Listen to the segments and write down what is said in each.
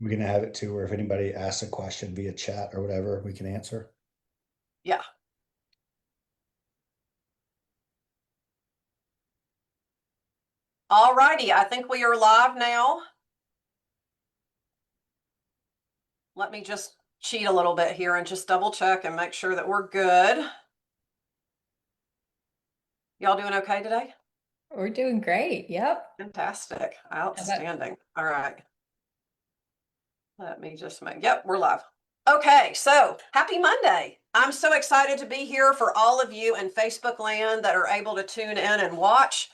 We're gonna have it too, where if anybody asks a question via chat or whatever, we can answer. Yeah. All righty, I think we are live now. Let me just cheat a little bit here and just double check and make sure that we're good. Y'all doing okay today? We're doing great. Yep. Fantastic. Outstanding. All right. Let me just yep, we're live. Okay, so happy Monday. I'm so excited to be here for all of you in Facebook land that are able to tune in and watch.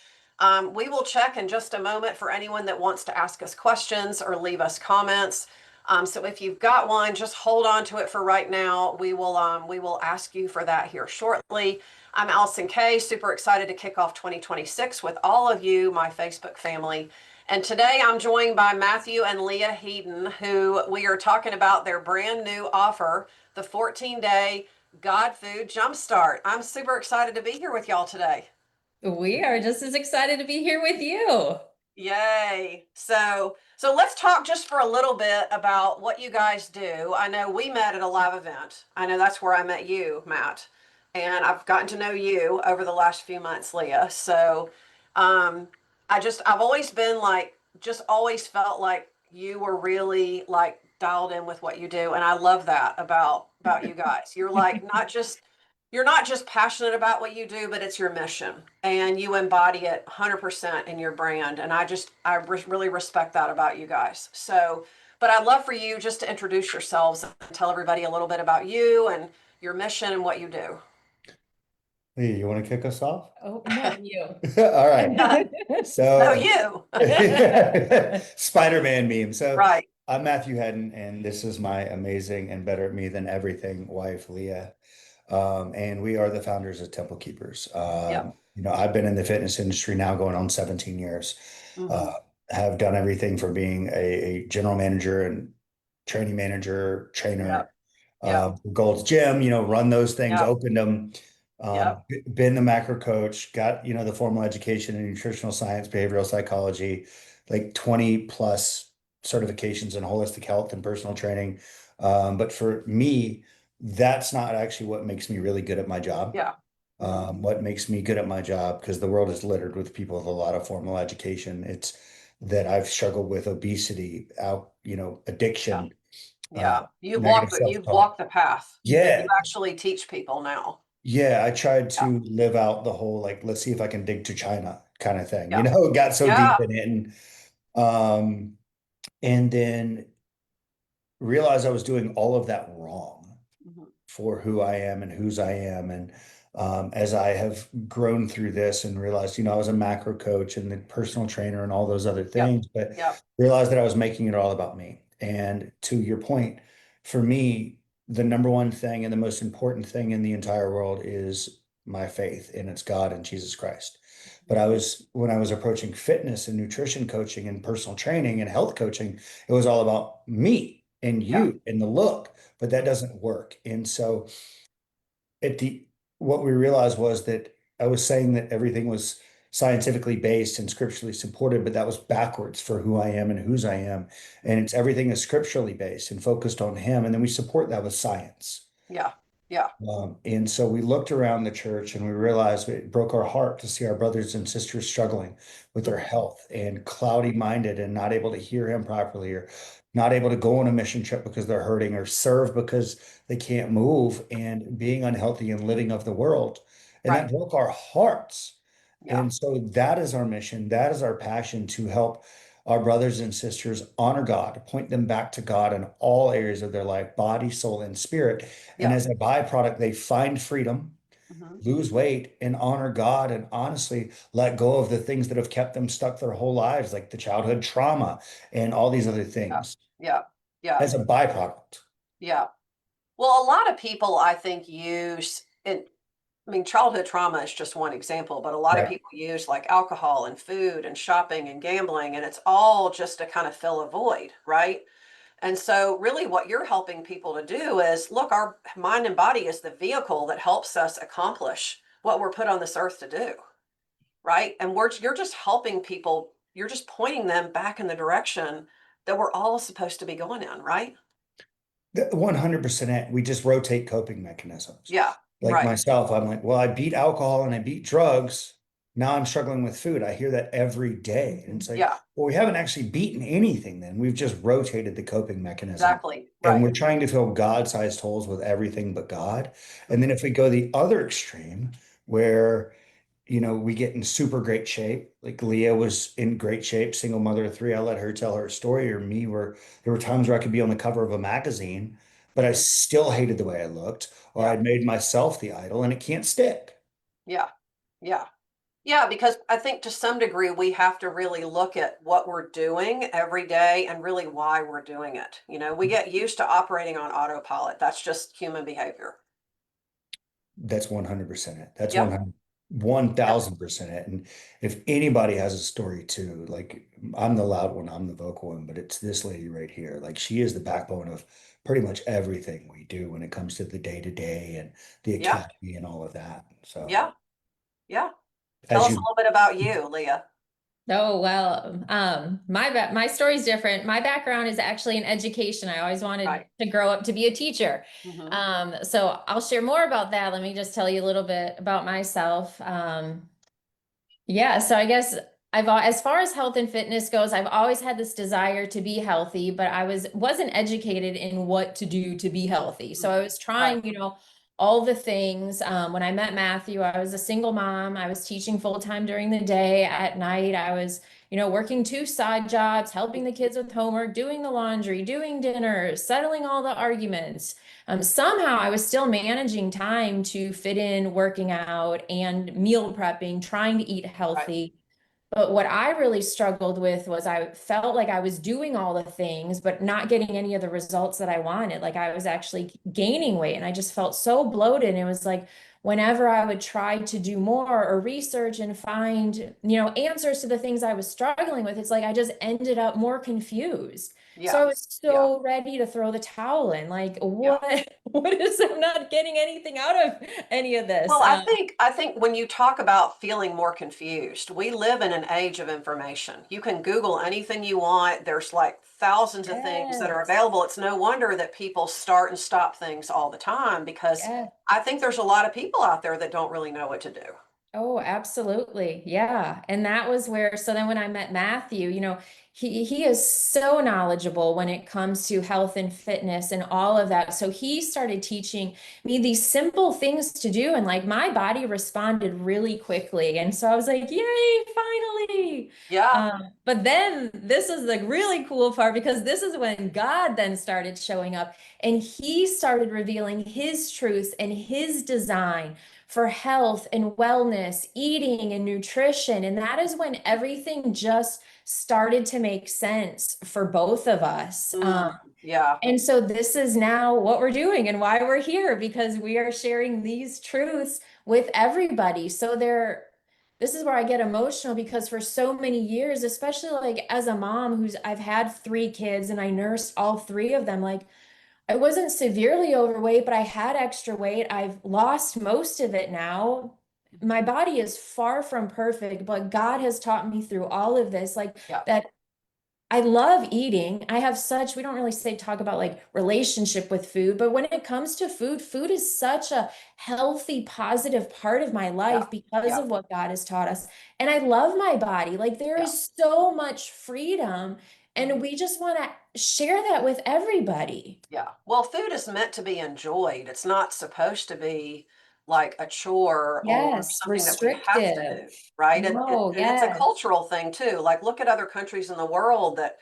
We will check in just a moment for anyone that wants to ask us questions or leave us comments. So if you've got one, just hold on to it for right now. We will ask you for that here shortly. I'm Alison K, super excited to kick off 2026 with all of you, my Facebook family. And today I'm joined by Matthew and Leah Headden, who we are talking about their brand new offer, the 14-day God Food Jumpstart. I'm super excited to be here with y'all today. We are just as excited to be here with you. Yay. So let's talk just for a little bit about what you guys do. I know we met at a live event. I know that's where I met you, Matt. And I've gotten to know you over the last few months, Leah. So I've always been like, just always felt like you were really like dialed in with what you do. And I love that about you guys. You're like, you're not just passionate about what you do, but it's your mission and you embody it 100% in your brand. And really respect that about you guys. So, but I'd love for you just to introduce yourselves and tell everybody a little bit about you and your mission and what you do. Lee, you want to kick us off? Oh, no, you. All right. No, So you. Spider-Man meme. So Right. I'm Matthew Headden, and this is my amazing and better at me than everything wife, Leah. And we are the founders of Temple Keepers. Yep. I've been in the fitness industry now going on 17 years. Mm-hmm. Uh, have done everything from being a general manager and training manager, trainer, Yep. Yep. Gold's Gym, run those things, Yep. opened them, Yep. been the macro coach, got, the formal education in nutritional science, behavioral psychology, like 20 plus certifications in holistic health and personal training. But for me, that's not actually what makes me really good at my job. Yeah. Mm-hmm. What makes me good at my job, because the world is littered with people with a lot of formal education. It's that I've struggled with obesity, Yeah. addiction, uh, Yeah. negative You've self-talk. walked the path that you Yeah. actually teach people now. Yeah. I tried Yeah. to live out the whole, like, let's see if I can dig to China kind of thing, Yeah. it got so deep Yeah. in it. Um, and then realized I was doing all of that wrong Mm-hmm. for who I am and whose I am. And as I have grown through this and realized, I was a macro coach and the personal trainer and all those other Yep. things, but Yep. realized that I was making it all about me. And to your point, for me, the number one thing and the most important thing in the entire world is my faith, and it's God and Jesus Christ. But when I was approaching fitness and nutrition coaching and personal training and health coaching, it was all about me and Yeah. you and the look, but that doesn't work. And so at the what we realized was that I was saying that everything was scientifically based and scripturally supported, but that was backwards for who I am and whose I am. And it's everything is scripturally based and focused on him. And then we support that with science. Yeah. Yeah. And so we looked around the church and we realized it broke our heart to see our brothers and sisters struggling with their health and cloudy minded and not able to hear him properly, or not able to go on a mission trip because they're hurting, or serve because they can't move, and being unhealthy and living of the world. And Right. that broke our hearts. Yeah. And so that is our mission. That is our passion, to help our brothers and sisters honor God, point them back to God in all areas of their life, body, soul, and spirit. And Yeah. as a byproduct, they find freedom, Mm-hmm. lose weight, and honor God, and honestly let go of the things that have kept them stuck their whole lives, like the childhood trauma and all these other Yeah. things, Yeah. Yeah. as a byproduct. Yeah. Well, a lot of people, I think, use it. I mean, childhood trauma is just one example, but a lot of Right. people use like alcohol and food and shopping and gambling, and it's all just to kind of fill a void, right? And so, really, what you're helping people to do is look, our mind and body is the vehicle that helps us accomplish what we're put on this earth to do, right? And you're just helping people, you're just pointing them back in the direction that we're all supposed to be going in, right? 100%. We just rotate coping mechanisms. Yeah, Like right. myself, I'm like, well, I beat alcohol and I beat drugs. Now I'm struggling with food. I hear that every day. And it's like, Yeah, well, we haven't actually beaten anything then. We've just rotated the coping mechanism. exactly. And Right. we're trying to fill God-sized holes with everything but God. And then if we go the other extreme, where we get in super great shape. Like Leah was in great shape, single mother of three. I let her tell her story, or me, where there were times where I could be on the cover of a magazine, but I still hated the way I looked, or Yeah, I'd made myself the idol, and it can't stick. yeah, yeah. Yeah, because I think to some degree we have to really look at what we're doing every day and really why we're doing it. We get used to operating on autopilot. That's just human behavior. That's 100% it. That's Yep. 100, Yep. 1000% it. And if anybody has a story too, like I'm the loud one, I'm the vocal one, but it's this lady right here. Like she is the backbone of pretty much everything we do when it comes to the day to day and the Yeah. academy and all of that. So Yeah. Yeah. Tell as us a you, little bit about you, Leah. Oh, well, my story's different. My background is actually in education. I always wanted Right. to grow up to be a teacher. Hmm. So I'll share more about that. Let me just tell you a little bit about myself. Yeah, so I guess as far as health and fitness goes, I've always had this desire to be healthy, but I wasn't educated in what to do to be healthy. So I was Right. trying, all the things. When I met Matthew, I was a single mom. I was teaching full time during the day. At night, I was, working two side jobs, helping the kids with homework, doing the laundry, doing dinners, settling all the arguments. Somehow I was still managing time to fit in working out and meal prepping, trying to eat Right. healthy. But what I really struggled with was I felt like I was doing all the things, but not getting any of the results that I wanted. Like I was actually gaining weight and I just felt so bloated. And it was like whenever I would try to do more or research and find, answers to the things I was struggling with, it's like I just ended up more confused. So Yeah. I was Yeah. so ready to throw the towel in. Like, Yeah. what is, I'm not getting anything out of any of this. Well, I think when you talk about feeling more confused, we live in an age of information. You can Google anything you want. There's like thousands of things that are Yes. available. It's no wonder that people start and stop things all the time because Yes. I think there's a lot of people out there that don't really know what to do. Oh, absolutely. Yeah. And that was where, so then when I met Matthew, he is so knowledgeable when it comes to health and fitness and all of that. So he started teaching me these simple things to do. And like my body responded really quickly. And so I was like, yay, finally. Yeah. But then this is the really cool part because this is when God then started showing up and he started revealing his truths and his design for health and wellness, eating and nutrition. And that is when everything just started to make sense for both of us. Yeah. And so this is now what we're doing and why we're here because we are sharing these truths with everybody. So this is where I get emotional because for so many years, especially like as a mom I've had three kids and I nursed all three of them, like I wasn't severely overweight, but I had extra weight. I've lost most of it now. My body is far from perfect, but God has taught me through all of this, like Yeah. that I love eating. We don't really talk about like relationship with food, but when it comes to food, food is such a healthy, positive part of my Yeah. life because Yeah. of what God has taught us. And I love my body. Like there Yeah. is so much freedom, and Mhm. we just want to share that with everybody. Yeah. Well, food is meant to be enjoyed. It's not supposed to be like a chore or Yes, something that we have to restrictive. do, right? No, And it's a yes, cultural thing too. Like look at other countries in the world that,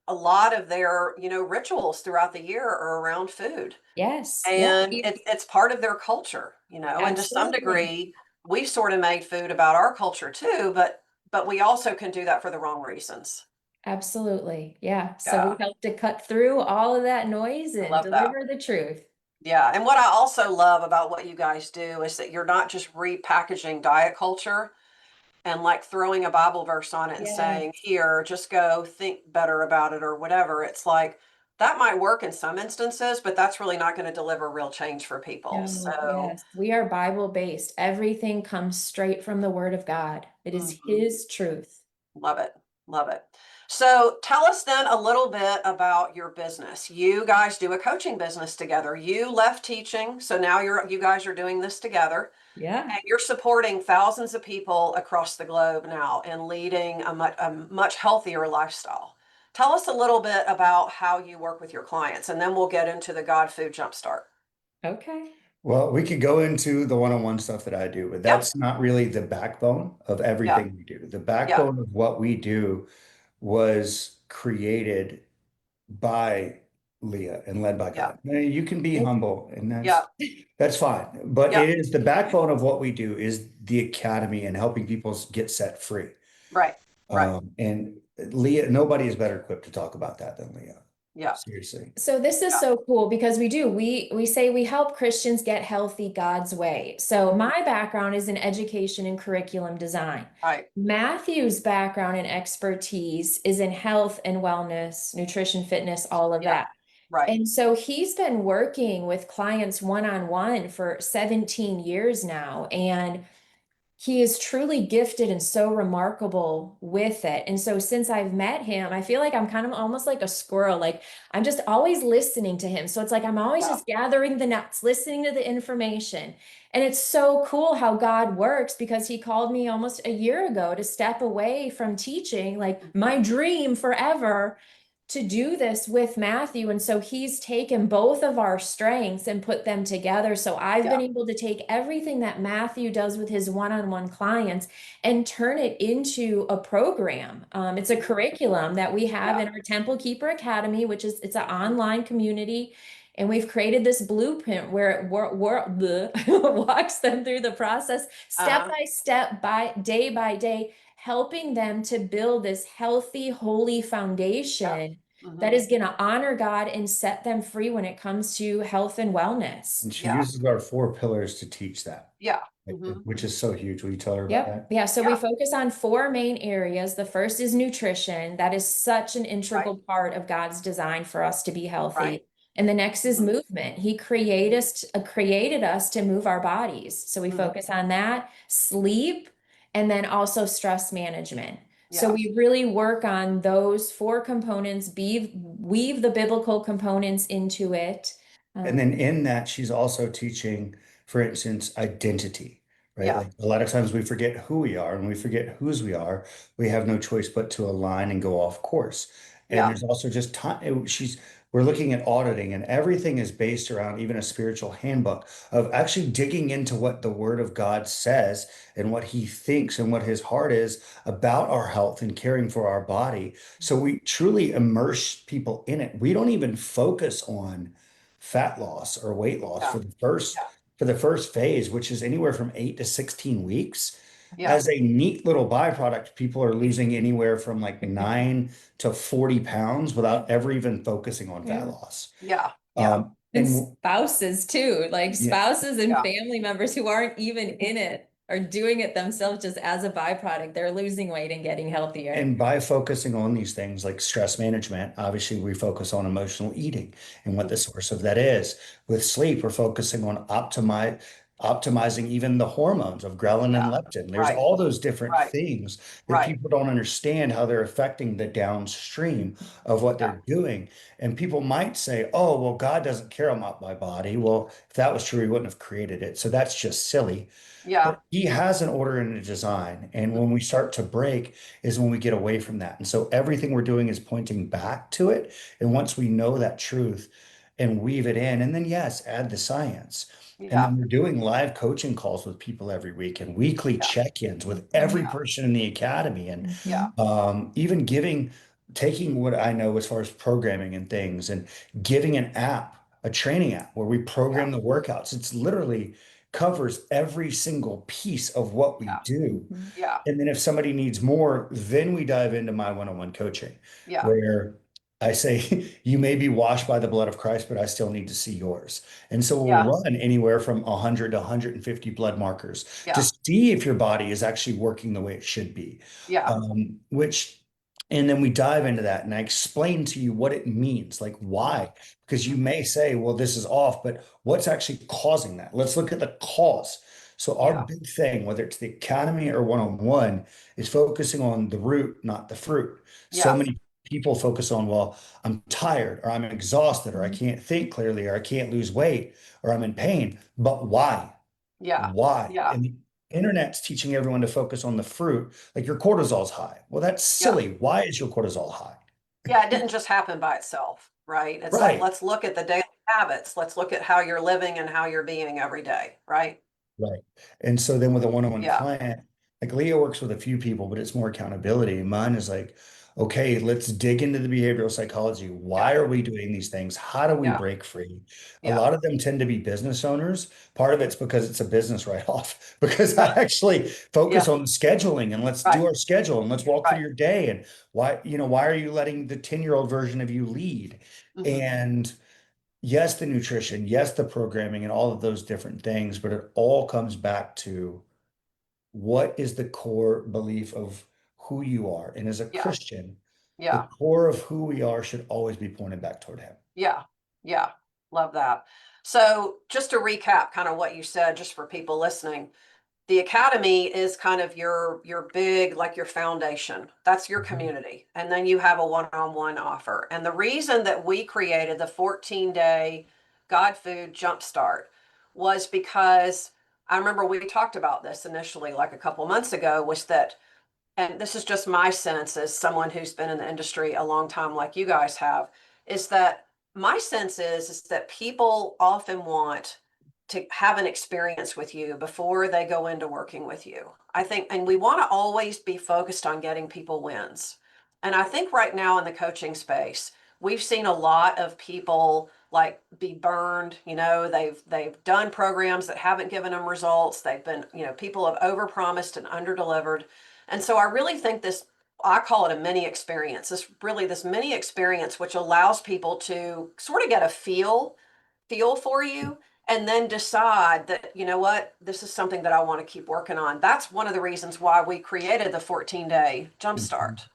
a lot of their, rituals throughout the year are around food. yes, yeah, And it's part of their culture, and to some absolutely, degree, we've sort of made food about our culture too, but we also can do that for the wrong reasons. absolutely, yeah. So we Yeah. help to cut through all of that noise I and love that. deliver the truth. Yeah, and what I also love about what you guys do is that you're not just repackaging diet culture and like throwing a Bible verse on it and Yeah, saying, here, just go think better about it or whatever. It's like that might work in some instances, but that's really not going to deliver real change for people. no, So, yes. We are Bible based. Everything comes straight from the Word of God. It is mhm, His truth. love it. Love it. So tell us then a little bit about your business. You guys do a coaching business together. You left teaching, so now you guys are doing this together. Yeah. And you're supporting thousands of people across the globe now and leading a much healthier lifestyle. Tell us a little bit about how you work with your clients, and then we'll get into the God Food Jumpstart. Okay. Well, we could go into the one-on-one stuff that I do, but Yep. that's not really the backbone of everything we do. The backbone of what we do was created by Leah and led by God. Now, you can be humble, and Yeah. that's fine. But Yeah. it is the backbone of what we do is the academy and helping people get set free. Right. Right. And Leah, nobody is better equipped to talk about that than Leah. Yeah. Seriously. So this is so cool because we say we help Christians get healthy God's way. So my background is in education and curriculum design. Right. Matthew's background and expertise is in health and wellness, nutrition, fitness, all of that. Right. And so he's been working with clients one-on-one for 17 years now. And he is truly gifted and so remarkable with it. And so since I've met him, I feel like I'm kind of almost like a squirrel. Like I'm just always listening to him. So it's like I'm always just gathering the nuts, listening to the information. And it's so cool how God works because he called me almost a year ago to step away from teaching, like my dream forever, to do this with Matthew. And so he's taken both of our strengths and put them together. So I've been able to take everything that Matthew does with his one-on-one clients and turn it into a program. It's a curriculum that we have in our Temple Keeper Academy, which is it's an online community. And we've created this blueprint where it walks them through the process step by step, by day, helping them to build this healthy, holy foundation that is going to honor God and set them free when it comes to health and wellness. And she uses our 4 pillars to teach that. Yeah. Which is so huge. Will you tell her about that? Yeah. So we focus on 4 main areas. The first is nutrition. That is such an integral part of God's design for us to be healthy. And the next is movement. He created us to move our bodies. So we focus on that, sleep, and then also stress management. So we really work on those 4 components, weave the biblical components into it. And then in that, she's also teaching, for instance, identity, right? Like a lot of times we forget who we are and we forget whose we are. We have no choice but to align and go off course. And there's also just time. We're looking at auditing, and everything is based around even a spiritual handbook of actually digging into what the Word of God says and what He thinks and what His heart is about our health and caring for our body. So we truly immerse people in it. We don't even focus on fat loss or weight loss for the first phase, which is anywhere from 8 to 16 weeks. As a neat little byproduct, people are losing anywhere from like 9 to 40 pounds without ever even focusing on fat loss. And spouses too, like spouses and family members who aren't even in it are doing it themselves just as a byproduct. They're losing weight and getting healthier. And by focusing on these things like stress management, obviously we focus on emotional eating and what the source of that is. With sleep, we're focusing on optimizing even the hormones of ghrelin and leptin. There's all those different things that people don't understand how they're affecting the downstream of what they're doing. And people might say, oh, well, God doesn't care about my body. Well, if that was true, he wouldn't have created it. So that's just silly. But he has an order and a design. And when we start to break is when we get away from that. And so everything we're doing is pointing back to it. And once we know that truth and weave it in, and then yes, add the science. And then we're doing live coaching calls with people every week and weekly check-ins with every person in the academy. And even taking what I know as far as programming and things and giving an app, a training app where we program the workouts. It's literally covers every single piece of what we do. And then if somebody needs more, then we dive into my one-on-one coaching where I say, you may be washed by the blood of Christ, but I still need to see yours. And so we'll run anywhere from 100 to 150 blood markers to see if your body is actually working the way it should be. And then we dive into that and I explain to you what it means, like why, because you may say, well, this is off, but what's actually causing that? Let's look at the cause. So our Yeah. big thing, whether it's the academy or one-on-one, is focusing on the root, not the fruit. So Yeah. many people focus on, well, I'm tired or I'm exhausted or I Mhm. can't think clearly or I can't lose weight or I'm in pain. But why? Yeah. Why? Yeah. And the internet's teaching everyone to focus on the fruit, like your cortisol's high. Well, that's Yeah. silly. Why is your cortisol high? Yeah. It didn't just happen by itself, right? It's like, Right. let's look at the daily habits. Let's look at how you're living and how you're being every day, right? Right. And so then with a one-on-one Yeah. client, like Leah works with a few people, but it's more accountability. Mine is like, okay, let's dig into the behavioral psychology. Yeah. Why are we doing these things? How do we Yeah. break free? A Yeah. lot of them tend to be business owners. Part of it's because it's a business write-off, because I Yeah. actually focus Yeah. on scheduling and let's Right. do our schedule and let's walk through Right. your day and why are you letting the 10-year-old version of you lead? Hmm. And yes, the nutrition, yes, the programming and all of those different things, but it all comes back to what is the core belief of who you are. And as a Yeah. Christian, the Yeah. core of who we are should always be pointed back toward him. Yeah. Yeah. Love that. So just to recap kind of what you said, just for people listening, the academy is kind of your big, like your foundation. That's your Mhm. community. And then you have a one-on-one offer. And the reason that we created the 14-day God Food Jumpstart was because I remember we talked about this initially like a couple months ago, was that, and this is just my sense as someone who's been in the industry a long time like you guys have, is that my sense is that people often want to have an experience with you before they go into working with you. I think, and we want to always be focused on getting people wins. And I think right now in the coaching space, we've seen a lot of people like be burned. They've done programs that haven't given them results. They've been, people have overpromised and underdelivered. And so I really think this, I call it a mini experience. This mini experience, which allows people to sort of get a feel for you and then decide that, you know what, this is something that I want to keep working on. That's one of the reasons why we created the 14-day Mhm. jumpstart.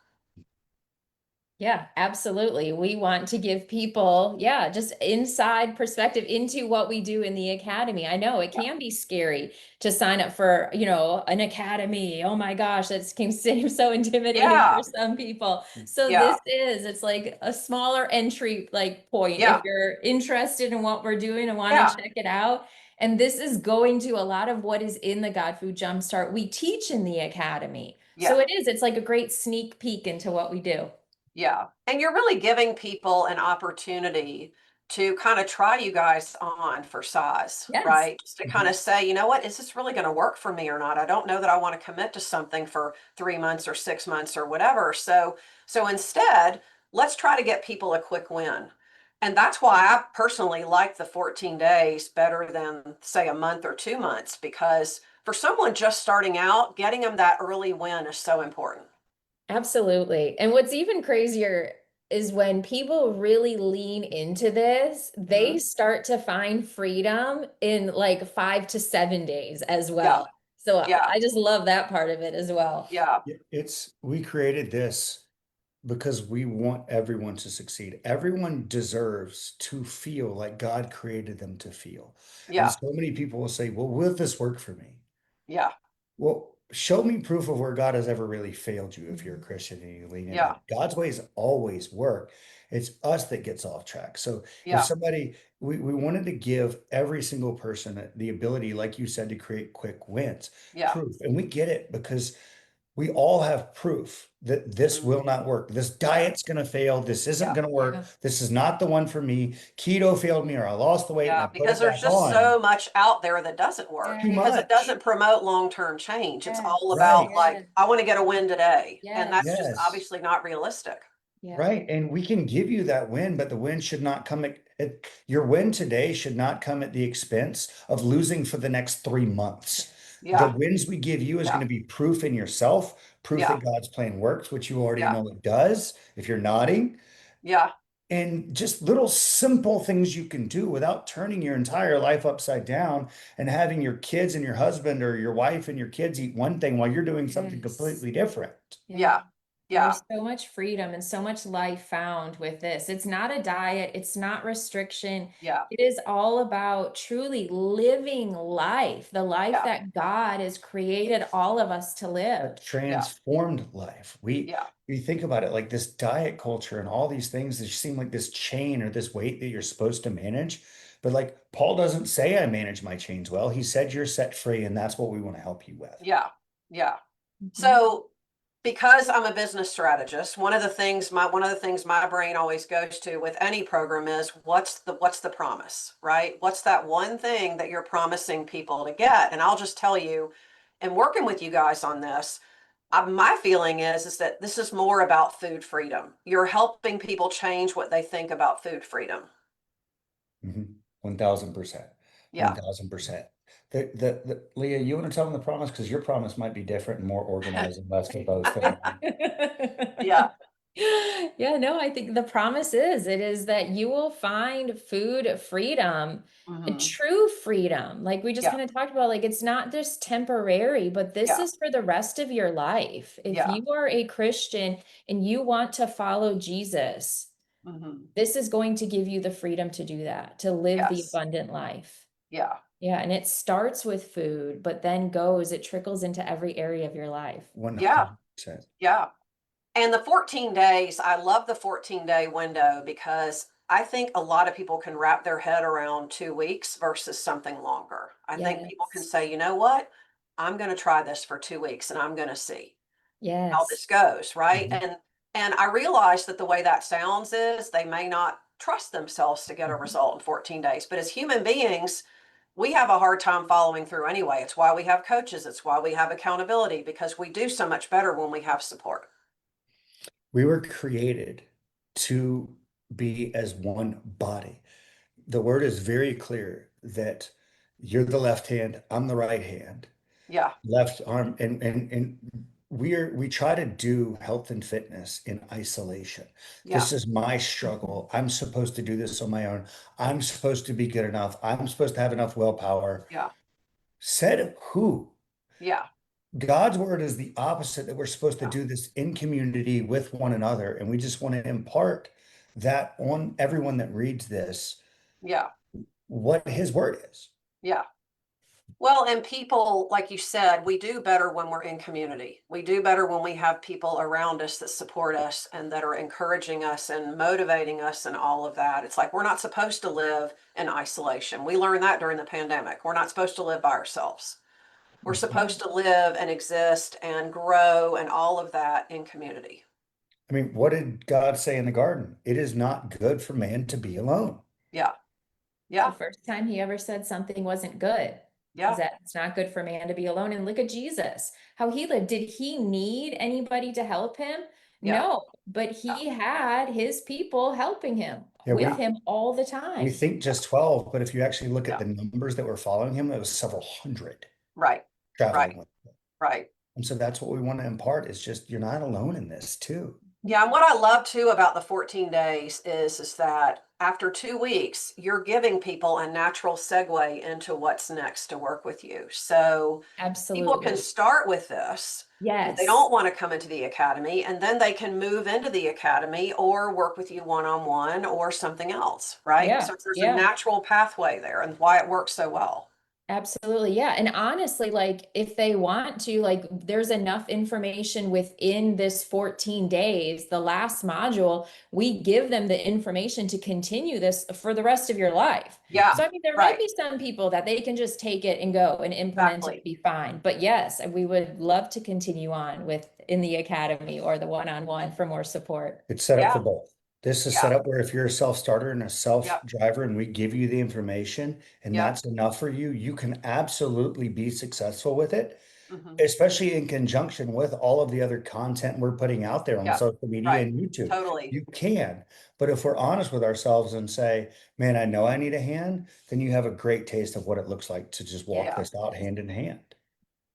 Yeah, absolutely. We want to give people, yeah, just inside perspective into what we do in the academy. I know it Yeah. can be scary to sign up for, an academy. Oh my gosh, that can seem so intimidating Yeah. for some people. So Yeah. it's like a smaller entry like point if Yeah. you're interested in what we're doing and want Yeah. to check it out. And this is going to a lot of what is in the God Food Jumpstart we teach in the academy. So Yeah. it's like a great sneak peek into what we do. Yeah. And you're really giving people an opportunity to kind of try you guys on for size, Yes. right? Just to kind Mhm. of say, you know what, is this really going to work for me or not? I don't know that I want to commit to something for 3 months or 6 months or whatever. So instead, let's try to get people a quick win. And that's why I personally like the 14 days better than, say, a month or 2 months, because for someone just starting out, getting them that early win is so important. Absolutely. And what's even crazier is when people really lean into this, they Mhm. start to find freedom in like 5 to 7 days as Yeah. well. So Yeah. I just love that part of it as well. Yeah. We created this because we want everyone to succeed. Everyone deserves to feel like God created them to feel. And Yeah. so many people will say, well, will this work for me? Yeah. Well, show me proof of where God has ever really failed you if you're a Mhm. Christian and you lean into Yeah. it. God's ways always work. It's us that gets off track. So if Yeah. somebody, we wanted to give every single person the ability, like you said, to create quick wins, Yeah. proof. And we get it because we all have proof that this Mhm. will not work. This Yeah. diet's going to fail. This isn't Yeah. going to Yeah. work. This is not the one for me. Keto failed me, or I lost the weight and I Yeah. put Because it there's back just on. so much out there that doesn't work Too because it much. doesn't promote long-term change. It's Yes. all about Right. like, Yes. I want to get a win today. And Yes. that's just Yes. obviously not realistic. Yeah. Right. And we can give you that win, but the win should not come your win today should not come at the expense of losing for the next 3 months. The Yeah. wins we give you is going Yeah. to be proof in yourself, proof Yeah. that God's plan works, which you already Yeah. know it does, if you're nodding, Yeah. and just little simple things you can do without turning your entire life upside down and having your kids and your husband or your wife and your kids eat one thing while you're doing something Yes. completely different. Yeah. Yeah. Yeah. There's so much freedom and so much life found with this. It's not a diet, it's not restriction. Yeah. It is all about truly living life, the life Yeah. that God has created all of us to A live. transformed life. Yeah. We think about it like this diet culture and all these things that seem like this chain or this weight that you're supposed to manage. But like Paul doesn't say I manage my chains well. He said you're set free, and that's what we want to help you with. Yeah. Yeah. Mhm. So because I'm a business strategist, one of the things my brain always goes to with any program is what's the promise, right? What's that one thing that you're promising people to get? And I'll just tell you, and working with you guys on this, my feeling is that this is more about food freedom. You're helping people change what they think about food freedom. 1000%. Yeah. 1000%. Leah, you want to tell them the promise? Because your promise might be different and more organized and less verbose than mine. Yeah. Yeah, no, I think the promise is it is that you will find food freedom, a Mhm. true freedom. Like we just Yeah. kind of talked about, like it's not just temporary, but this Yeah. is for the rest of your life. If Yeah. you are a Christian and you want to follow Jesus, Mhm. this is going to give you the freedom to do that, to live the Yes. abundant life. Yeah. Yeah, and it starts with food, but then it trickles into every area of your life. 100%. Yeah. And the 14 days, I love the 14-day window because I think a lot of people can wrap their head around 2 weeks versus something longer. I think people can Yes. say, you know what? I'm going to try this for 2 weeks and I'm going to see how Yes. this goes, right? Mhm. And I realize that the way that sounds is they may not trust themselves to get a result in 14 days. But as human beings, we have a hard time following through anyway. It's why we have coaches. It's why we have accountability because we do so much better when we have support. We were created to be as one body. The word is very clear that you're the left hand, I'm the right hand, Yeah. left arm, and we try to do health and fitness in isolation. Yeah. This is my struggle. I'm supposed to do this on my own. I'm supposed to be good enough. I'm supposed to have enough willpower. Yeah. Said who? Yeah. God's word is the opposite, that we're supposed to Yeah. do this in community with one another. And we just want to impart that on everyone that reads this, Yeah. what his word is. Yeah. Well, and people, like you said, we do better when we're in community. We do better when we have people around us that support us and that are encouraging us and motivating us and all of that. It's like we're not supposed to live in isolation. We learned that during the pandemic. We're not supposed to live by ourselves. We're supposed to live and exist and grow and all of that in community. I mean, what did God say in the garden? It is not good for man to be alone. Yeah. The Yeah. first time he ever said something wasn't good is Yeah. that it's not good for man to be alone. And look at Jesus, how he lived. Did he need anybody to help him? Yeah. No, but Yeah. he had his people helping him Yeah, with Yeah. him all the we time. think just 12, but if you actually look at Yeah. the numbers that were following him, it was several hundred Right. traveling Right. with him. Right. And so that's what we want to impart, is just you're not alone in this too. Yeah, and what I love too about the 14 days is that after 2 weeks, you're giving people a natural segue into what's next to work with you. So people can Absolutely. start with this if they Yes. don't want to come into the academy, and then they can move into the academy or work with you one-on-one or something else, right? Yeah. So there's a Yeah. natural pathway there and why it works so well. Absolutely. Yeah. And honestly, like if they want to, like there's enough information within this 14 days, the last module, we give them the information to continue this for the rest of your life. Yeah, So I mean, there might right. be some people that they can just take it and go and implement it Exactly. and be fine. But yes, we would love to continue on with in the academy or the one-on-one for more support. It's set up for Yeah, both. This is yeah, set up where if you're a self-starter and a yeah, self-driver and we give you the information and yeah. that's enough for you, you can absolutely be successful with it, Hmm. especially in conjunction with all of the other content we're putting out there on Yeah, social media right. and YouTube. Totally. You can, but if we're honest with ourselves and say, man, I know I need a hand, then you have a great taste of what it looks like to just walk Yeah. this out hand in hand.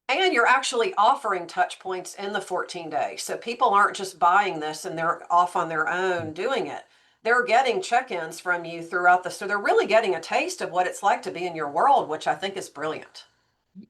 And you're actually offering touch points in the 14 days. So people aren't just buying this and they're off on their own doing it. They're getting check-ins from you throughout the, so they're really getting a taste of what it's like to be in your world, which I think is brilliant.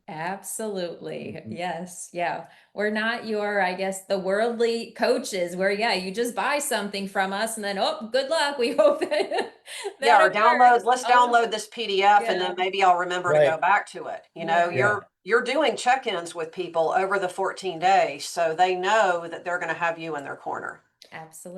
Absolutely. Mhm. Yes. Yeah. We're not your, I guess, the worldly coaches where, yeah, you just buy something from us and then, oh, good luck. We hope that Yeah, that or occurs. let's Oh, download this PDF and yeah. then maybe I'll remember to go Right. back to it. You know, Yeah. Yeah. you're doing check-ins with people over the 14 days, so they know that they're going to have you in their corner.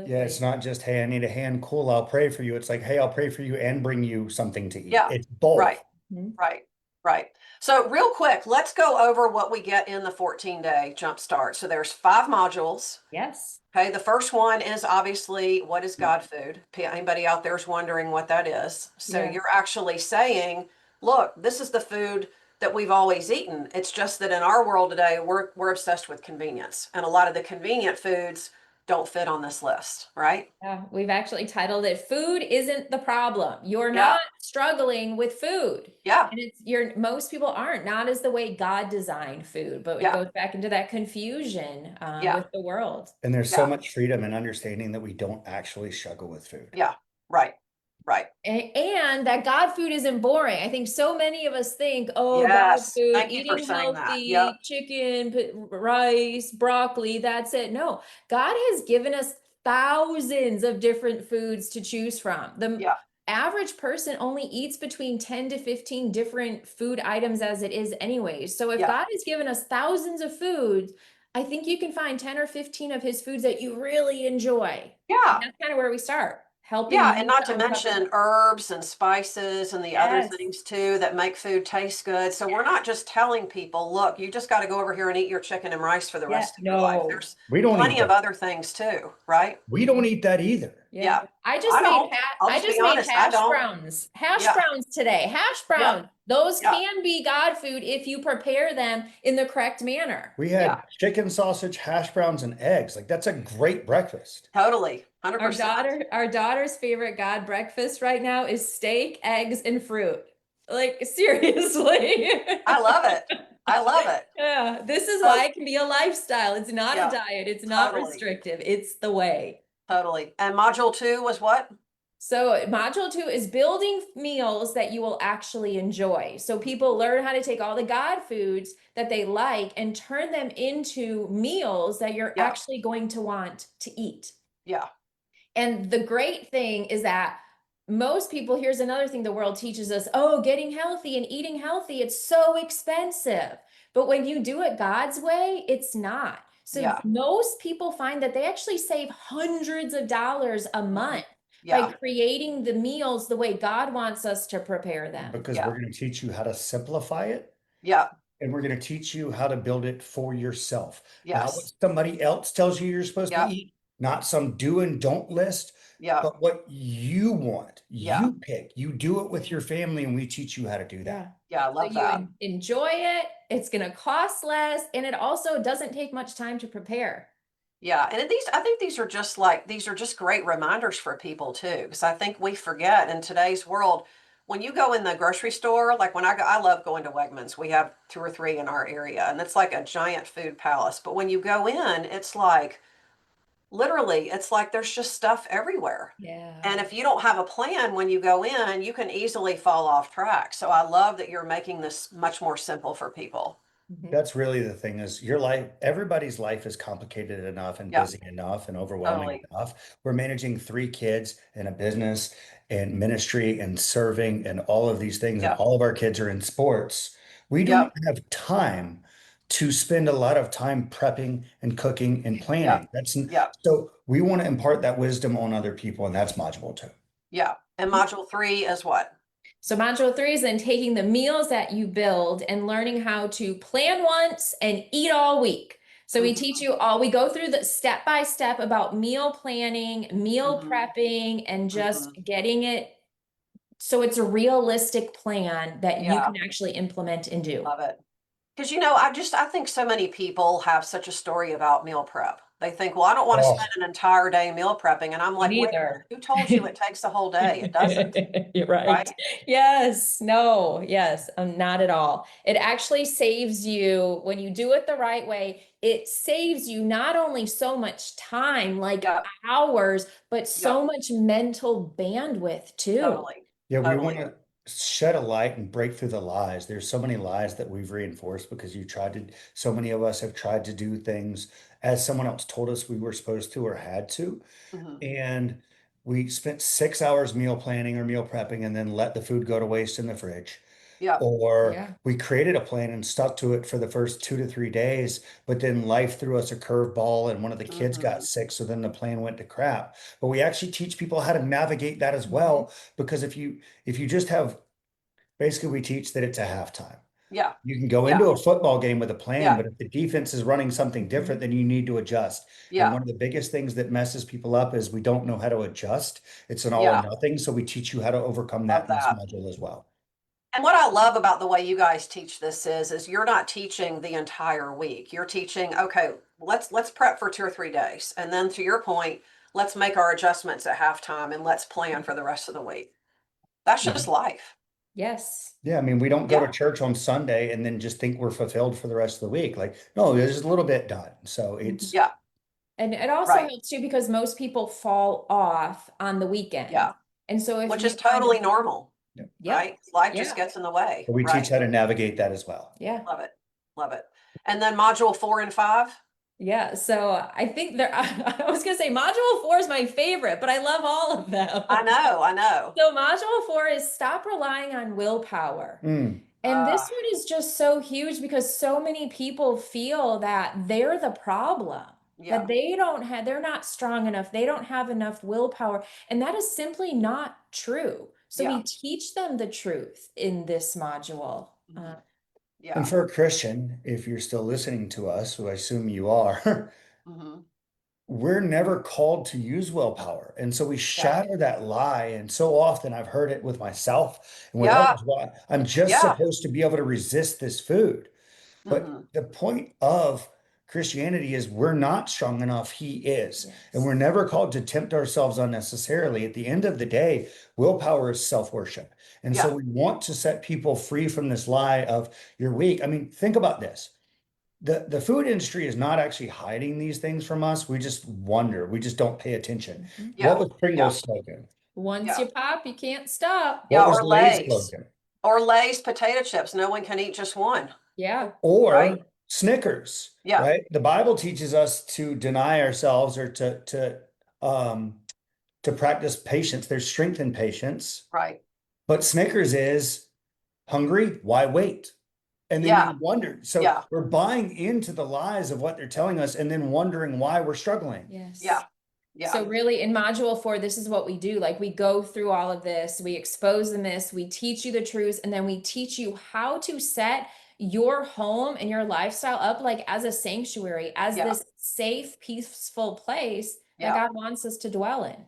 Yeah, it's Absolutely. not just, hey, I need a hand. Cool, I'll pray for you. It's like, hey, I'll pray for you and bring you something to eat. Yeah, It's both. right, Mhm. right, right. So real quick, let's go over what we get in the 14-day jumpstart. So there's 5 modules. Yes. Okay, the first one is obviously what is God food? Anybody out there is wondering what that is. So Yeah. you're actually saying, look, this is the food that we've always eaten. It's just that in our world today, we're obsessed with convenience, and a lot of the convenient foods don't fit on this list, right? Yeah, we've actually titled it Food Isn't the Problem. You're Yeah, not struggling with food. yeah, And it's most people aren't, not as the way God designed food, but it yeah, goes back into that confusion yeah, with the world. And there's so yeah, much freedom and understanding that we don't actually struggle with food. yeah, right, right. And that God food isn't boring. I think so many of us think, oh, God Yes, food, thank you for eating saying that. Yep, healthy, chicken, rice, broccoli, that's it. No, God has given us thousands of different foods to choose from. The yeah, average person only eats between 10 to 15 different food items as it is anyways. So if yeah, God has given us thousands of foods, I think you can find 10 or 15 of his foods that you really enjoy. And yeah. that's kind of where we start, helping Yeah, and you not to to uncover mention that. herbs and spices and the other Yes. things too that make food taste good. So we're not just telling people, look, you just got to go over here and eat your chicken and rice for the Yeah. rest of your life. No. There's We don't eat plenty of that. other things too, right? We don't eat that either. Yeah. Yeah. I don't. I'll I just just be made honest, I don't. hash Yeah. browns today. Hash Yep. browns. Those Yeah. can be God food if you prepare them in the correct manner. We Yeah. had chicken sausage, hash browns, and eggs. Like that's a great breakfast. Totally. 100%. Our daughter's favorite God breakfast right now is steak, eggs, and fruit. Like seriously. I love it. I love it. Yeah, this is So why it can be a lifestyle. It's not a yeah, diet. It's not totally. restrictive. It's the way. Totally. And module 2 was what? So module 2 is building meals that you will actually enjoy. So people learn how to take all the God foods that they like and turn them into meals that you're Yeah. actually going to want to eat. Yeah. And the great thing is that most people, here's another thing the world teaches us, oh, getting healthy and eating healthy, it's so expensive. But when you do it God's way, it's not. So Yeah. most people find that they actually save hundreds of dollars a month by Yeah. creating the meals the way God wants us to prepare them. Because Yeah. we're going to teach you how to simplify it Yeah. and we're going to teach you how to build it for yourself. Not what Yes. somebody else tells you you're supposed to Yeah. eat, not some do and don't list, Yeah. but what you want. Yeah. You pick, you do it with your family, and we teach you how to do that. Yeah. I So love you that. enjoy it, it's going to cost less, and it also doesn't take much time to prepare. Yeah, and I think these are just great reminders for people too, because I think we forget in today's world, when you go in the grocery store, like when I love going to Wegmans. We have 2 or 3 in our area, and it's like a giant food palace. But when you go in, it's like literally, it's like there's just stuff everywhere. Yeah. And if you don't have a plan when you go in, you can easily fall off track. So I love that you're making this much more simple for people. Mhm. That's really the thing is your life, everybody's life is complicated enough and Yeah, busy enough and overwhelming totally. enough. We're managing 3 kids and a business and ministry and serving and all of these things, and Yeah, all of our kids are in sports. We don't yep, have time to spend a lot of time prepping and cooking and yep, planning. yep. So we want to impart that wisdom on other people, and that's module 2. Yeah. And module 3 is what? So module 3 is then taking the meals that you build and learning how to plan once and eat all week. So we teach Mhm, you all, we go through the step by step about meal planning, meal mhm, prepping, and just mhm. getting it so it's a realistic plan that you Yeah, can actually implement and do. love it. Because I think so many people have such a story about meal prep. They think, well, I don't want to spend Oh, an entire day meal prepping. And I'm Me like, wait a minute, neither. who told you it takes the whole day? It doesn't, You're right. right? Yes, no, yes, not at all. It actually saves you when you do it the right way. It saves you not only so much time, like Yep, hours, but yep, so much mental bandwidth too. totally, yeah, we want totally. to shed a light and break through the lies. There's so many lies that we've reinforced because so many of us have tried to do things as someone else told us we were supposed to or had to. Mhm. And we spent 6 hours meal planning or meal prepping and then let the food go to waste in the fridge. Yeah. Or Yeah. we created a plan and stuck to it for the first 2 to 3 days, but then life threw us a curveball and one of the kids got Mhm. sick. So then the plan went to crap. But we actually teach people how to navigate that as well. Because if you just have basically we teach that it's a halftime. Yeah. You can go Yeah. into a football game with a plan, Yeah. but if the defense is running something different, then you need to adjust. And Yeah. one of the biggest things that messes people up is we don't know how to adjust. It's an all or Yeah. nothing. So we teach you how to overcome Love that in this that. module as well. And what I love about the way you guys teach this is you're not teaching the entire week. You're teaching, okay, let's prep for 2 or 3 days. And then to your point, let's make our adjustments at halftime and let's plan for the rest of the week. That's just life. Yes. Yeah, I mean, we don't go to Yeah. church on Sunday and then just think we're fulfilled for the rest of the week. Like, no, there's a little bit done. So it's Yeah. And it also Right. helps too because most people fall off on the weekend. Yeah. And so if Which you is totally normal, Yep. right? Life just Yeah. gets in the way, we teach right? how to navigate that as well. Yeah. Love it. Love it. And then module 4 and 5. Yeah. So I think I was gonna say module 4 is my favorite, but I love all of them. I know. I know. So module 4 is stop relying on willpower. Mm, And this one is just so huge because so many people feel that they're the problem, Yeah. that they're not strong enough, they don't have enough willpower. And that is simply not true. So Yeah. we teach them the truth in this module. Mhm. And Yeah. for a Christian, if you're still listening to us, who I assume you are, Hmm. we're never called to use willpower. And so we Yeah. shatter that lie. And so often I've heard it with myself and with Yeah. others. Well, I'm just Yeah. supposed to be able to resist this food. But Hmm. the point of Christianity is we're not strong enough. He is. And Yes. we're never called to tempt ourselves unnecessarily. At the end of the day, willpower is self-worship. And so Yeah. we want to set people free from this lie of you're weak. I mean, think about this. The food industry is not actually hiding these things from us. We just wonder. We just don't pay attention. Mhm. Yeah. What was Yeah. Pringles slogan? Once Yeah. you pop, you can't stop. Yeah. What was Or Lay's Lay's. slogan? Or Lay's potato chips. No one can eat just one. Yeah. Or Right. Snickers, Yeah. right? The Bible teaches us to deny ourselves or to practice patience. There's strength in patience, Right. but Snickers is hungry, why wait? And then Yeah. you wonder. So Yeah. we're buying into the lies of what they're telling us and then wondering why we're struggling. Yes. Yeah. Yeah. So really in module 4, this is what we do. Like we go through all of this, we expose the myths, we teach you the truths, and then we teach you how to set your home and your lifestyle up like as a sanctuary, as Yeah. this safe, peaceful place that Yeah. God wants us to dwell in.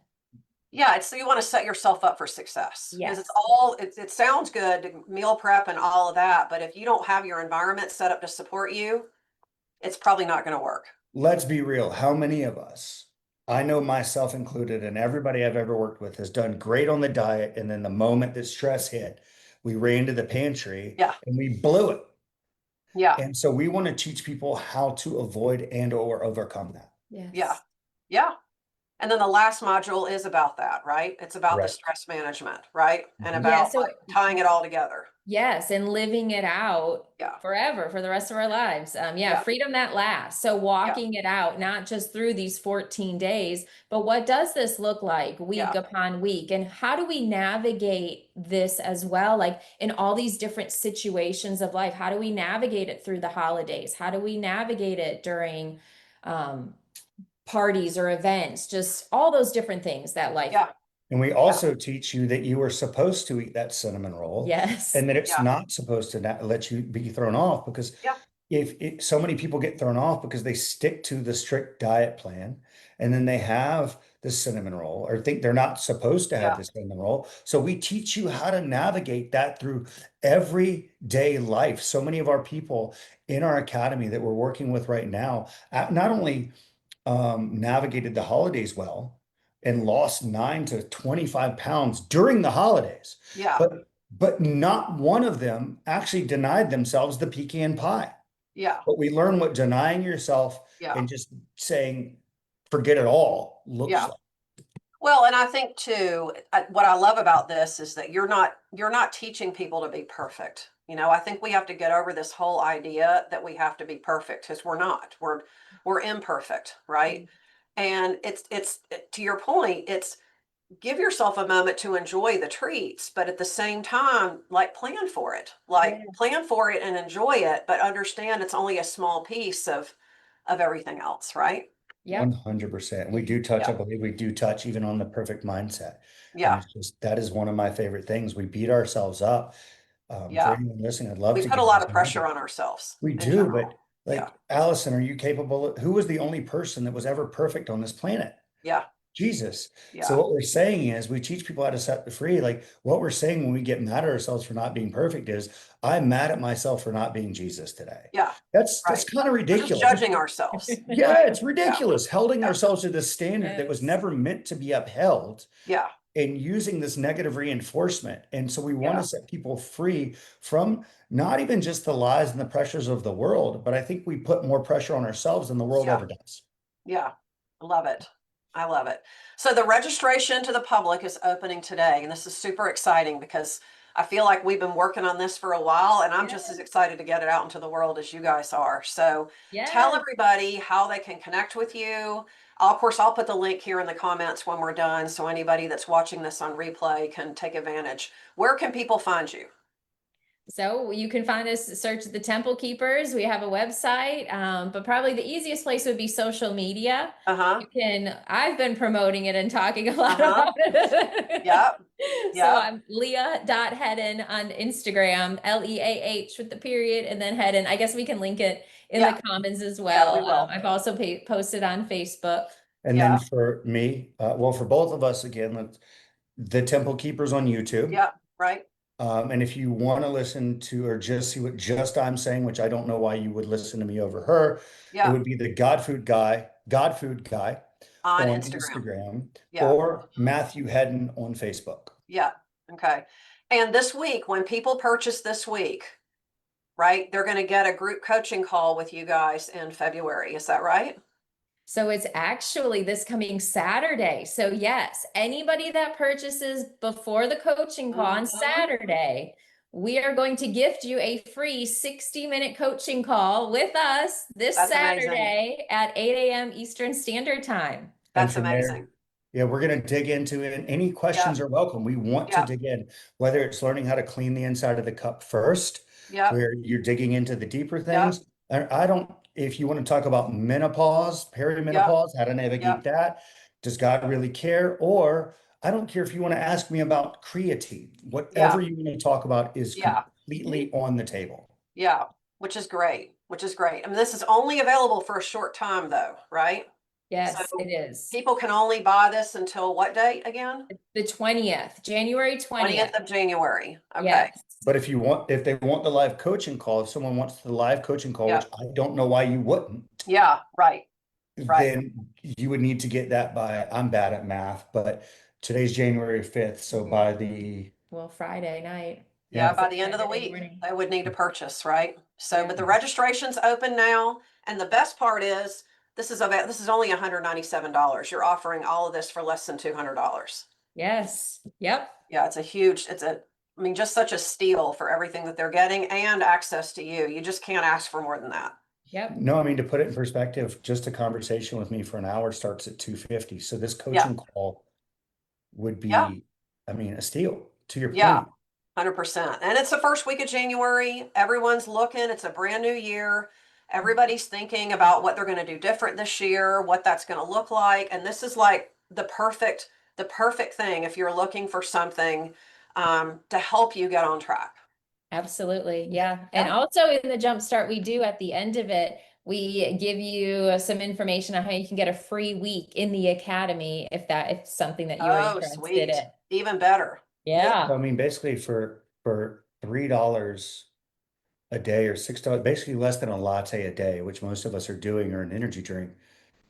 Yeah, so you want to set yourself up for success because Yes. it sounds good to meal prep and all of that, but if you don't have your environment set up to support you, it's probably not going to work. Let's be real. How many of us, I know myself included, and everybody I've ever worked with has done great on the diet. And then the moment that stress hit, we ran to the pantry Yeah. and we blew it. Yeah. And so we want to teach people how to avoid and or overcome that. Yes. Yeah. Yeah. And then the last module is about that, right? It's about the Right. stress management, right? And Mhm. about Yeah, so like, tying it all together. yes, and living it out Yeah. forever for the rest of our lives. Yeah, Yeah. freedom that lasts. So walking it out, not just through these 14 days, but what does this look like week Yeah. upon week? And how do we navigate this as well? Like in all these different situations of life, how do we navigate it through the holidays? How do we navigate it during parties or events? Just all those different things that life. Yeah. And we also teach you that you are supposed to eat that cinnamon roll. Yes. And that it's Yeah. not supposed to let you be thrown off because Yeah. if so many people get thrown off because they stick to the strict diet plan and then they have the cinnamon roll or think they're not supposed to have Yeah. the cinnamon roll. So we teach you how to navigate that through everyday life. So many of our people in our academy that we're working with right now, not only navigated the holidays well and lost 9 to 25 pounds during the holidays. Yeah. But not one of them actually denied themselves the pecan pie. Yeah. But we learn what denying yourself Yeah. and just saying forget it all looks Yeah. like. Well, and I think too, what I love about this is that you're not teaching people to be perfect. You know, I think we have to get over this whole idea that we have to be perfect because we're not. We're imperfect, right? And to your point, it's give yourself a moment to enjoy the treats, but at the same time, like plan for it. Like Yeah. plan for it and enjoy it, but understand it's only a small piece of everything else, right? Yep. 100%. We do touch, I Yeah. believe we do touch even on the perfect mindset. And Yeah. it's just, that is one of my favorite things. We beat ourselves up. For Yeah. anyone listening, I'd love We to put a give lot this of pressure number. on ourselves We in do, but general. Yeah. like, Allison, are you capable who was the only person that was ever perfect on this planet? Yeah. Jesus. So Yeah. what we're saying is we teach people how to set free. Like what we're saying when we get mad at ourselves for not being perfect is I'm mad at myself for not being Jesus today. Yeah. That's Right. kind of We're just ridiculous. judging ourselves. Yeah, Right. it's Yeah. ridiculous. Holding Yeah. ourselves to this standard that was Yes. never meant to be upheld Yeah. and using this negative reinforcement. And so we want Yeah. to set people free from not even just the lies and the pressures of the world, but I think we put more pressure on ourselves than the world Yeah. ever does. Yeah. I love it. I love it. So the registration to the public is opening today, and this is super exciting because I feel like we've been working on this for a while, and I'm just as excited to get it out into the world as you guys are. So tell Yes. everybody how they can connect with you. Of course, I'll put the link here in the comments when we're done, so anybody that's watching this on replay can take advantage. Where can people find you? So you can find us, search the Temple Keepers. We have a website, but probably the easiest place would be social media. Uh-huh. You can, I've been promoting it and talking a lot Uh-huh. about it. Yep. So Yep. I'm Leah.Headden on Instagram, Leah with the period and then Headden. I guess we can link it in Yeah. the comments as Yeah, we well. will. I've also posted on Facebook. And then Yeah. for me, well, for both of us, again, the Temple Keepers on YouTube. Yeah. Right. And if you want to listen to or just see what just I'm saying, which I don't know why you would listen to me over her, it Yeah. would be the God Food Guy On on Instagram. Instagram Yeah. or Matthew Headden on Facebook. Yeah. Okay. And this week, when people purchase this week, right, they're going to get a group coaching call with you guys in February. Is that right? So it's actually this coming Saturday. So yes, anybody that purchases before the coaching call on Mhm. Saturday, we are going to gift you a free 60-minute coaching call with us this That's amazing. Saturday at 8 a.m. Eastern Standard Time. And That's from there, amazing. yeah, we're going to dig into it. And any Yeah. questions are welcome. We want to Yeah. dig in, whether it's learning how to clean the inside of the cup first, Yeah. where you're digging into the deeper Yeah. things. I don't, if you want to talk about menopause, Yeah. perimenopause, how to Yeah. navigate that, does God really care? Or I don't care if you want to ask me about creatine. Whatever Yeah. you want to talk about is Yeah. completely on the table. Yeah. Which is great. Which is great. I mean, this is only available for a short time, though, right? Yes, it So is. people can only buy this until what date again? The 20th, January 20th 20th. of January. Okay. Yes. But if they want the live coaching call, if someone wants the live coaching call, Yeah. which I don't know why you wouldn't, Yeah. Right. Right. then you would need to get that by, I'm bad at math, but today's January 5th. So by the, Well, Friday night. Yeah, yeah, by the end of the Saturday week, morning. they would need to purchase, right? So, Yeah. but the registration's open now, and the best part is this is only $197. You're offering all of this for less than $200. Yes. Yep. Yeah, I mean, just such a steal for everything that they're getting and access to you. You just can't ask for more than that. Yep. no, I mean, to put it in perspective, just a conversation with me for an hour starts at 250. So this Yeah. coaching call would Yeah. be, I mean, a steal to your Yeah. point. 100%. And it's the first week of January. Everyone's looking. It's a brand new year. Everybody's thinking about what they're going to do different this year, what that's going to look like. And this is like the perfect thing if you're looking for something to help you get on track. Absolutely. Yeah. And Yeah. also in the Jumpstart, we do at the end of it, we give you some information on how you can get a free week in the academy if something that you're Oh, interested sweet. in. Even better. Yeah. So, I mean, basically for $3 a day or $6, basically less than a latte a day, which most of us are doing, or an energy drink,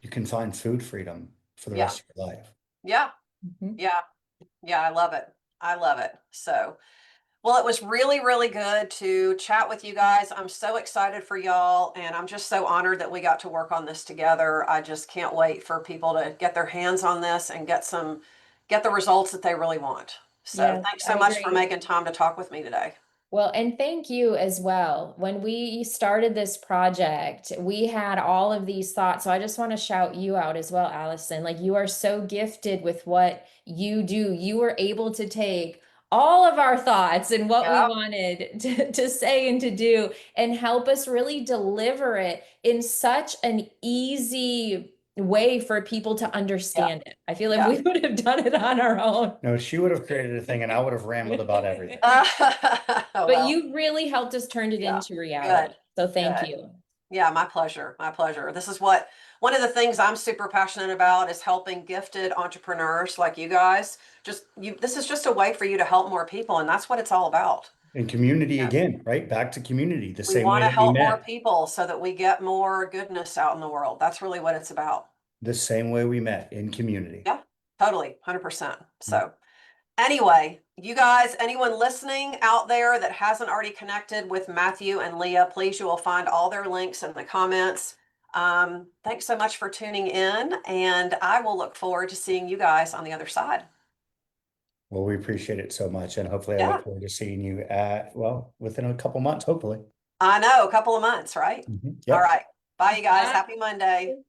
you can find food freedom for the Yeah. rest of your life. Yeah. Mhm. Yeah. Yeah. I love it. I love it. So, well, it was really, really good to chat with you guys. I'm so excited for y'all, and I'm just so honored that we got to work on this together. I just can't wait for people to get their hands on this and get some get the results that they really want. So Yes, thanks so I much for agree. making time to talk with me today. Well, and thank you as well. When we started this project, we had all of these thoughts. So I just want to shout you out as well, Allison. Like, you are so gifted with what you do. You were able to take all of our thoughts and what we Yeah, wanted to say and to do and help us really deliver it in such an easy way for people to yeah, understand it. I feel like yeah. we would have done it on our own. No, she would have created a thing and I would have rambled about everything. But Well, you really helped us turn it yeah, into reality. good, So thank good. you. Yeah, my pleasure. My pleasure. This is what one of the things I'm super passionate about is helping gifted entrepreneurs like you guys. Just you, this is just a way for you to help more people, and that's what it's all about. And community Yeah. again, right? Back to community, the We same way want to that we help more met, people so that we get more goodness out in the world. That's really what it's about. the same way we met in community. Yeah, totally, 100%. So anyway, you guys, anyone listening out there that hasn't already connected with Matthew and Leah, please, you will find all their links in the comments. Thanks so much for tuning in, and I will look forward to seeing you guys on the other side. Well, we appreciate it so much. And hopefully I Yeah, look forward to seeing you within a couple months, hopefully. I know, a couple of months, right? All Yep. right. Bye, you guys. Bye. Happy Monday.